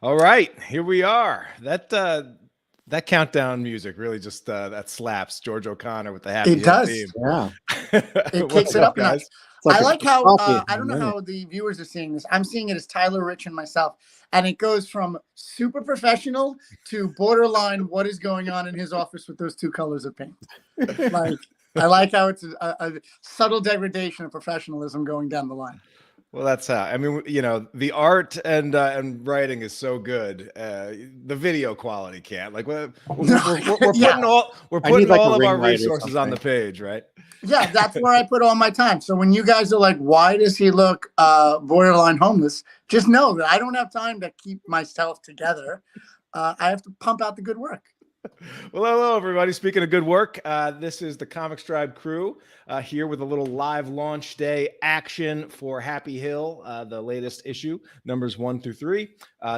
All right, here we are. That countdown music really just that slaps. George O'Connor with the Happy It Hill does. theme. Yeah. It kicks What's it up, up a notch. guys? It's like I a like how coffee I in a don't know minute. how the viewers are seeing this. I'm seeing it as Tyler, Rich, and myself, and it goes from super professional to borderline. What is going on in his office with those two colors of paint? Like, I like how it's a subtle degradation of professionalism going down the line. Well, that's how. I mean, the art and writing is so good. The video quality can't. Like we're Yeah, putting all we're I need putting like a all of ring our light or resources on the something. page, right? yeah, that's where I put all my time. So when you guys are like, "Why does he look borderline homeless?" Just know that I don't have time to keep myself together. I have to pump out the good work. Well, hello, everybody. Speaking of good work, this is the Comics Tribe crew here with a little live launch day action for Happy Hill, the latest issue, numbers 1 through 3.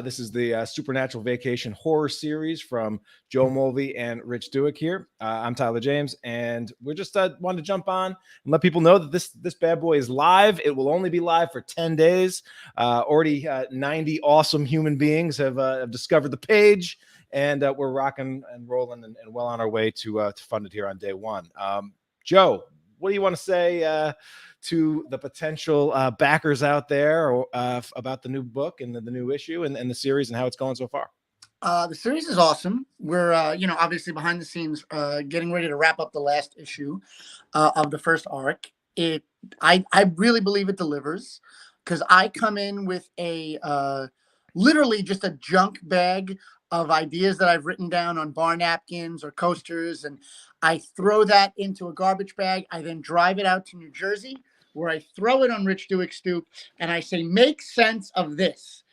This is the Supernatural Vacation horror series from Joe Mulvey and Rich Douek here. I'm Tyler James, and we're just wanted to jump on and let people know that this bad boy is live. It will only be live for 10 days. Already 90 awesome human beings have discovered the page. And we're rocking and rolling and well on our way to fund it here on day one. Joe, what do you want to say to the potential backers out there about the new book and the new issue and the series and how it's going so far? The series is awesome. We're, obviously behind the scenes, getting ready to wrap up the last issue of the first arc. I really believe it delivers because I come in with literally just a junk bag of ideas that I've written down on bar napkins or coasters, and I throw that into a garbage bag. I then drive it out to New Jersey, where I throw it on Rich Douek's stoop, and I say, "Make sense of this."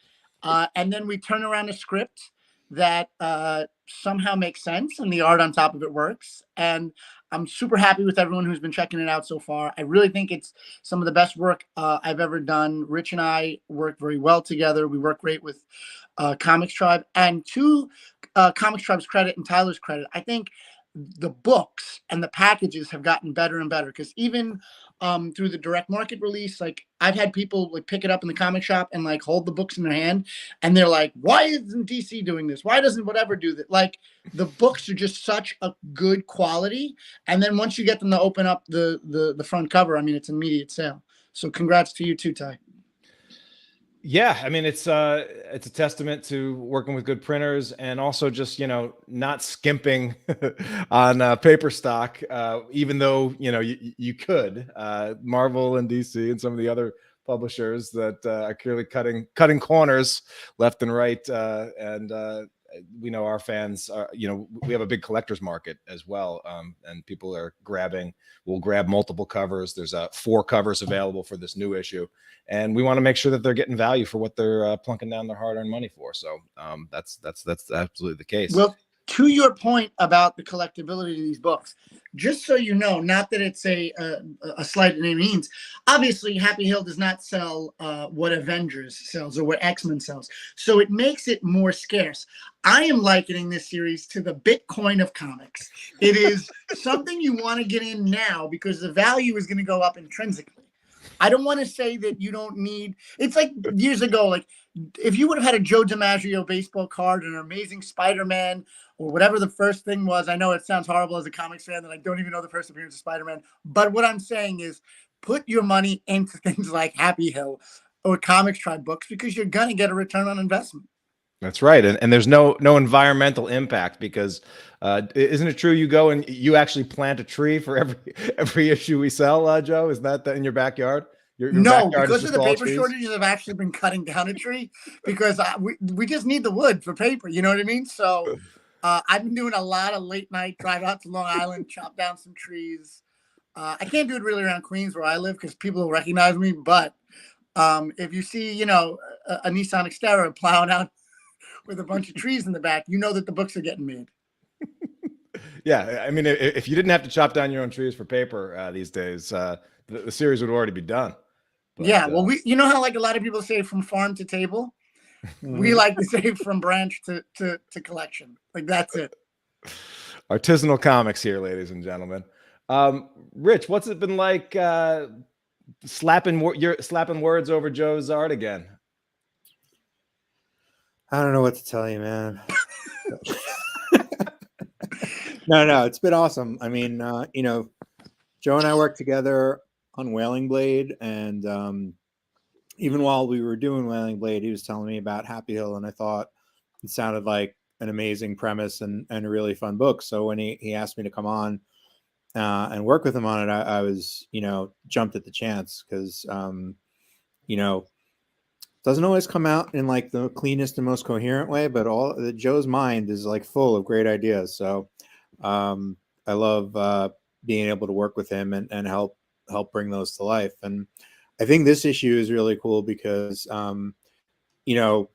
And then we turn around a script that somehow makes sense and the art on top of it works. And I'm super happy with everyone who's been checking it out so far. I really think it's some of the best work I've ever done. Rich and I work very well together. We work great with Comics Tribe. And to Comics Tribe's credit and Tyler's credit, I think the books and the packages have gotten better and better because even through the direct market release, like I've had people like pick it up in the comic shop and like hold the books in their hand and they're like, "Why isn't DC doing this? Why doesn't whatever do that?" Like the books are just such a good quality, and then once you get them to open up the front cover, I mean, it's immediate sale. So congrats to you too, Ty. Yeah, I mean it's a testament to working with good printers and also just not skimping on paper stock, even though you could. Marvel and DC and some of the other publishers that are clearly cutting corners left and right, and we know our fans are, we have a big collectors market as well, and people are will grab multiple covers. There's 4 covers available for this new issue, and we want to make sure that they're getting value for what they're plunking down their hard-earned money for. So that's absolutely the case. Well, to your point about the collectability of these books, just so you know, not that it's a slight in any means. Obviously, Happy Hill does not sell what Avengers sells or what X-Men sells, so it makes it more scarce. I am likening this series to the Bitcoin of comics. It is something you want to get in now because the value is going to go up intrinsically. I don't want to say that you don't need. It's like years ago, like if you would have had a Joe DiMaggio baseball card, an Amazing Spider-Man, or whatever the first thing was. I know it sounds horrible as a comics fan that I don't even know the first appearance of Spider-Man. But what I'm saying is put your money into things like Happy Hill or Comics Tribe books because you're going to get a return on investment. That's right, and there's no environmental impact because isn't it true you go and you actually plant a tree for every issue we sell, Joe? Is that in your backyard? Your No, backyard is because of just the all paper trees? shortages, I've actually been cutting down a tree because we just need the wood for paper. You know what I mean? So I've been doing a lot of late night drive out to Long Island, chop down some trees. I can't do it really around Queens where I live because people will recognize me. But if you see, a Nissan Xterra plowing out with a bunch of trees in the back, you know that the books are getting made. Yeah, I mean, if you didn't have to chop down your own trees for paper these days, the series would already be done. But, yeah, well, you know how like a lot of people say from farm to table? We like to say from branch to collection. Like that's it. Artisanal comics here, ladies and gentlemen. Rich, what's it been like slapping words over Joe's art again? I don't know what to tell you, man. No, it's been awesome. I mean, you know, Joe and I worked together on Wailing Blade, and even while we were doing Wailing Blade, he was telling me about Happy Hill, and I thought it sounded like an amazing premise and a really fun book. So when he asked me to come on and work with him on it, I was, you know, jumped at the chance because, you know, doesn't always come out in like the cleanest and most coherent way, but Joe's mind is like full of great ideas. So I love being able to work with him and help bring those to life. And I think this issue is really cool because you know,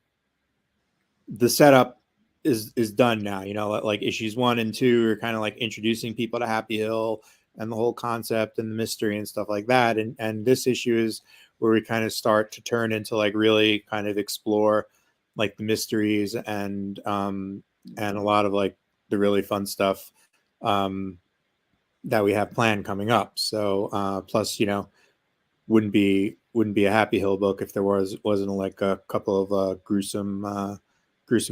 the setup is done now. You know, like issues 1 and 2 are kind of like introducing people to Happy Hill and the whole concept and the mystery and stuff like that. And this issue is where we kind of start to turn into like really kind of explore like the mysteries and a lot of like the really fun stuff that we have planned coming up. So plus, you know, wouldn't be a Happy Hill book if there wasn't like a couple of gruesome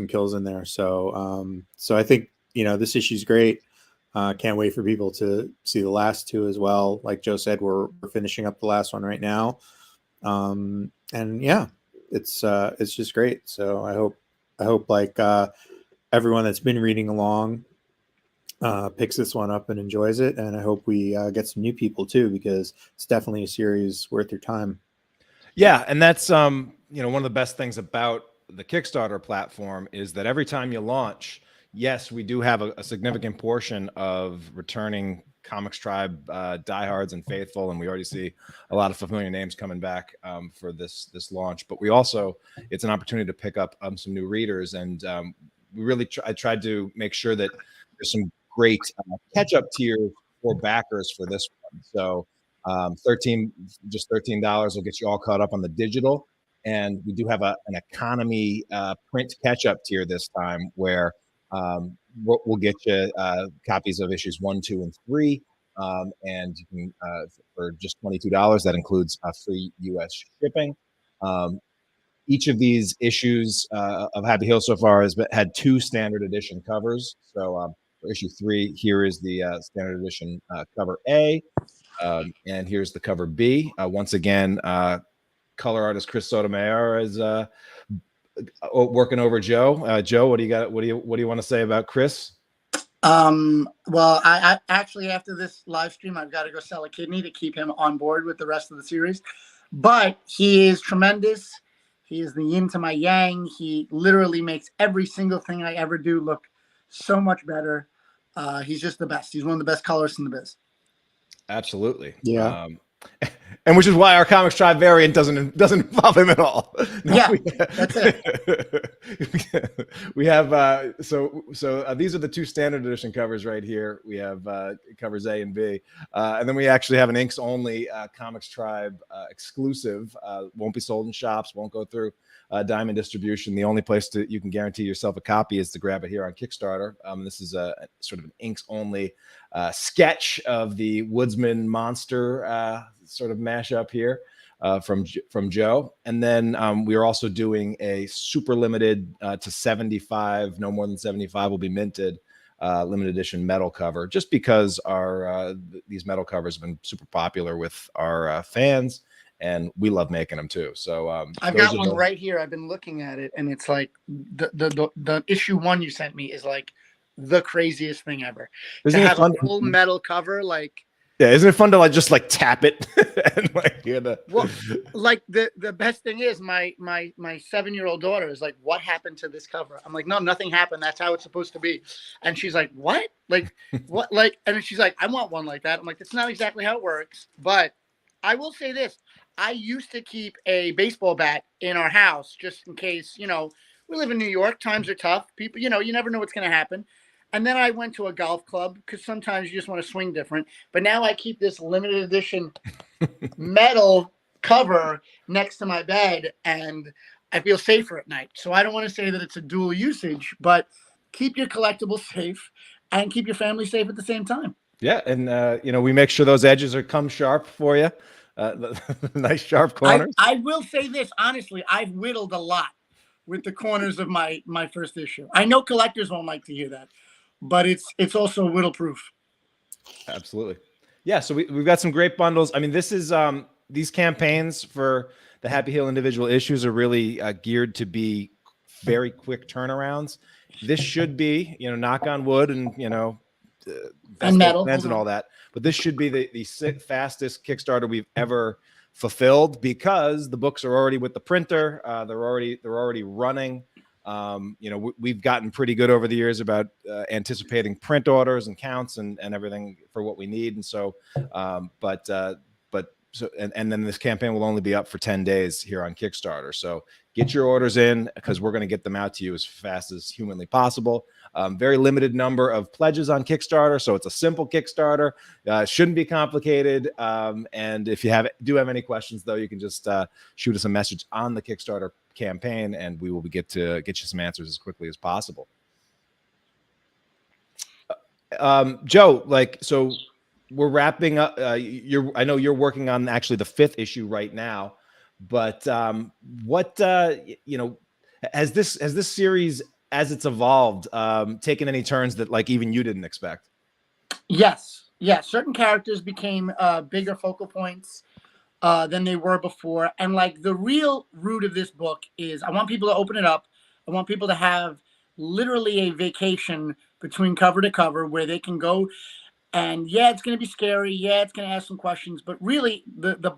kills in there. So I think, you know, this issue's great. Can't wait for people to see the last 2 as well. Like Joe said, we're finishing up the last one right now. And yeah, it's just great. So I hope like everyone that's been reading along picks this one up and enjoys it. And I hope we get some new people too, because it's definitely a series worth your time. Yeah. And that's, you know, one of the best things about the Kickstarter platform is that every time you launch, yes, we do have a significant portion of returning Comics Tribe diehards and faithful, and we already see a lot of familiar names coming back for this launch. But we also, it's an opportunity to pick up some new readers, and we really I tried to make sure that there's some great catch-up tiers for backers for this one. So $13 will get you all caught up on the digital, and we do have an economy print catch-up tier this time where we'll get you copies of issues 1, 2, and 3, and you can for just $22. That includes free U.S. shipping. Each of these issues of Happy Hill so far has had 2 standard edition covers. So for issue 3, here is the standard edition cover A, and here's the cover B. Once again, color artist Chris Sotomayor is working over Joe. Joe, what do you got? What do you want to say about Chris? Well, I actually, after this live stream, I've got to go sell a kidney to keep him on board with the rest of the series. But he is tremendous. He is the yin to my yang. He literally makes every single thing I ever do look so much better. He's just the best. He's one of the best colorists in the biz. Absolutely. Yeah. And which is why our Comics Tribe variant doesn't involve him at all. No, yeah, that's it. We have so these are the 2 standard edition covers right here. We have covers A and B, and then we actually have an inks only Comics Tribe exclusive. Won't be sold in shops. Won't go through Diamond distribution. The only place you can guarantee yourself a copy is to grab it here on Kickstarter. This is a sort of an inks only sketch of the Woodsman monster sort of mashup here from Joe. And then we are also doing a super limited to 75, no more than 75 will be minted limited edition metal cover, just because these metal covers have been super popular with our fans, and we love making them too. So I've got one right here. I've been looking at it, and it's like the issue 1 you sent me is like the craziest thing ever. Isn't to it have fun? a full metal cover, like, yeah, isn't it fun to like just like tap it and like hear the well, like the best thing is my 7-year-old daughter is like, what happened to this cover? I'm like, no, nothing happened. That's how it's supposed to be. And she's like, what? Like what? Like, and then she's like, I want one like that. I'm like, that's not exactly how it works. But I will say this. I used to keep a baseball bat in our house just in case, you know, we live in New York. Times are tough. People, you know, you never know what's going to happen. And then I went to a golf club because sometimes you just want to swing different. But now I keep this limited edition metal cover next to my bed, and I feel safer at night. So I don't want to say that it's a dual usage, but keep your collectibles safe and keep your family safe at the same time. Yeah, and you know, we make sure those edges come sharp for you. The nice sharp corners. I will say this honestly, I've whittled a lot with the corners of my first issue. I know collectors won't like to hear that, but it's also whittle proof. Absolutely. Yeah. So we've got some great bundles. I mean, this is these campaigns for the Happy Hill individual issues are really geared to be very quick turnarounds. This should be, knock on wood and, And metal and all that. But this should be the fastest Kickstarter we've ever fulfilled because the books are already with the printer. They're already running. We've gotten pretty good over the years about anticipating print orders and counts and everything for what we need. And so, and then this campaign will only be up for 10 days here on Kickstarter. So get your orders in because we're going to get them out to you as fast as humanly possible. Very limited number of pledges on Kickstarter. So it's a simple Kickstarter. Shouldn't be complicated. And if you do have any questions, though, you can just shoot us a message on the Kickstarter campaign and we will get you some answers as quickly as possible. Joe, so we're wrapping up. I know you're working on actually the 5th issue right now, but what has this series as it's evolved taken any turns that like even you didn't expect? Yes. Certain characters became bigger focal points than they were before, and like the real root of this book is I want people to open it up. I want people to have literally a vacation between cover to cover where they can go. And yeah, it's going to be scary. Yeah, it's going to ask some questions. But really, the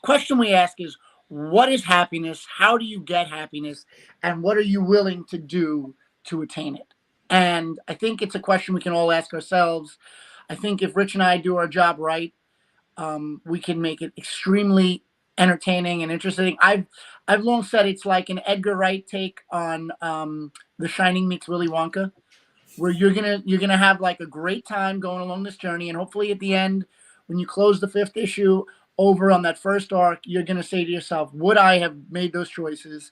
question we ask is, what is happiness? How do you get happiness? And what are you willing to do to attain it? And I think it's a question we can all ask ourselves. I think if Rich and I do our job right, we can make it extremely entertaining and interesting. I've long said it's like an Edgar Wright take on The Shining meets Willy Wonka, where you're gonna have like a great time going along this journey, and hopefully at the end, when you close the 5th issue over on that first arc, you're gonna say to yourself, "Would I have made those choices?"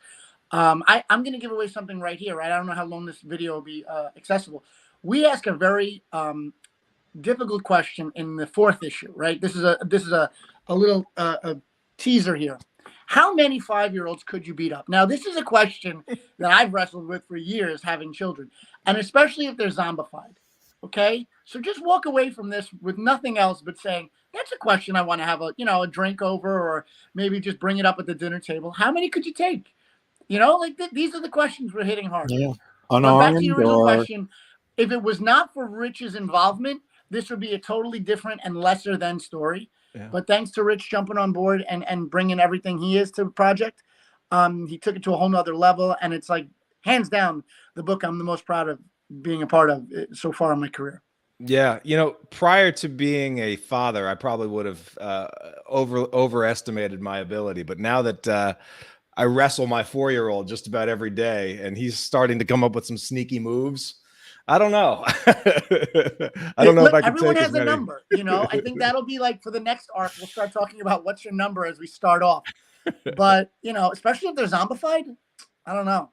I'm gonna give away something right here. Right, I don't know how long this video will be accessible. We ask a very difficult question in the 4th issue. Right, this is a little teaser here. How many 5-year-olds could you beat up? Now, this is a question that I've wrestled with for years, having children, and especially if they're zombified. Okay, so just walk away from this with nothing else but saying that's a question I want to have a drink over, or maybe just bring it up at the dinner table. How many could you take? These are the questions we're hitting hard. Yeah, but back to your original question, if it was not for Rich's involvement, this would be a totally different and lesser than story. Yeah. But thanks to Rich jumping on board and bringing everything he is to the project, he took it to a whole nother level. And it's like, hands down, the book I'm the most proud of being a part of so far in my career. Yeah. Prior to being a father, I probably would have overestimated my ability. But now that I wrestle my 4-year-old just about every day and he's starting to come up with some sneaky moves, I don't know. I don't know if I can everyone take has a number, I think that'll be like for the next arc. We'll start talking about what's your number as we start off. But, especially if they're zombified, I don't know,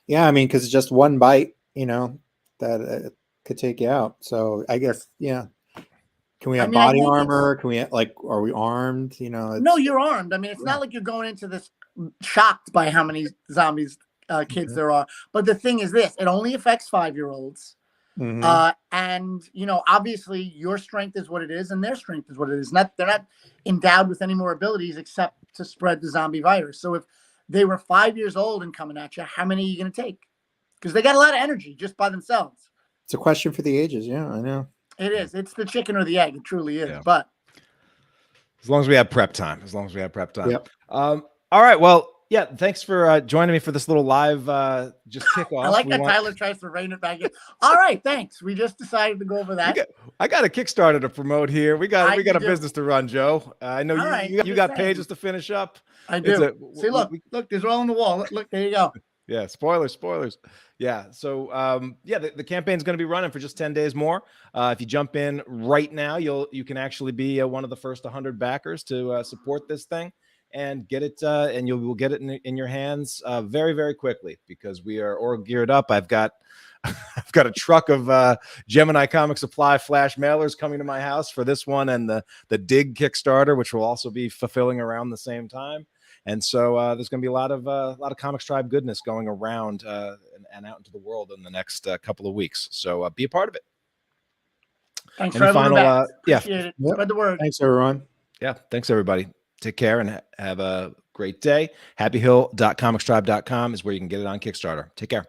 Yeah, I mean, because it's just one bite, that could take you out. So I guess, yeah. Can we have body armor? Can we are we armed? No, you're armed. I mean, it's not like you're going into this shocked by how many zombies kids there are. But the thing is this, it only affects 5-year-olds. Mm-hmm. And obviously your strength is what it is and their strength is what it is. They're not endowed with any more abilities except to spread the zombie virus. So if they were 5 years old and coming at you, how many are you going to take? Because they got a lot of energy just by themselves. It's a question for the ages. Yeah, I know. It is. It's the chicken or the egg. It truly is. Yeah. But as long as we have prep time. Yep. All right. Well, yeah, thanks for joining me for this little live just kickoff. I like that Tyler tries to rein it back in. All right, thanks. We just decided to go over that. I got a Kickstarter to promote here. We got a business to run, Joe. I know you got pages to finish up. I do. See, look, these are all on the wall. Look, there you go. Yeah, spoilers. Yeah, so the campaign's going to be running for just 10 days more. If you jump in right now, you can actually be one of the first 100 backers to support this thing. And get it, and you will get it in your hands very, very quickly because we are all geared up. I've got a truck of Gemini Comic Supply flash mailers coming to my house for this one and the Dig Kickstarter, which will also be fulfilling around the same time. And so there's going to be a lot of Comics Tribe goodness going around and out into the world in the next couple of weeks. So be a part of it. Thanks Any for having me final, back. yeah. Appreciate it. Yep. Spread the word. Thanks, everyone. Yeah. Thanks, everybody. Take care and have a great day. happyhill.comicstribe.com is where you can get it on Kickstarter. Take care.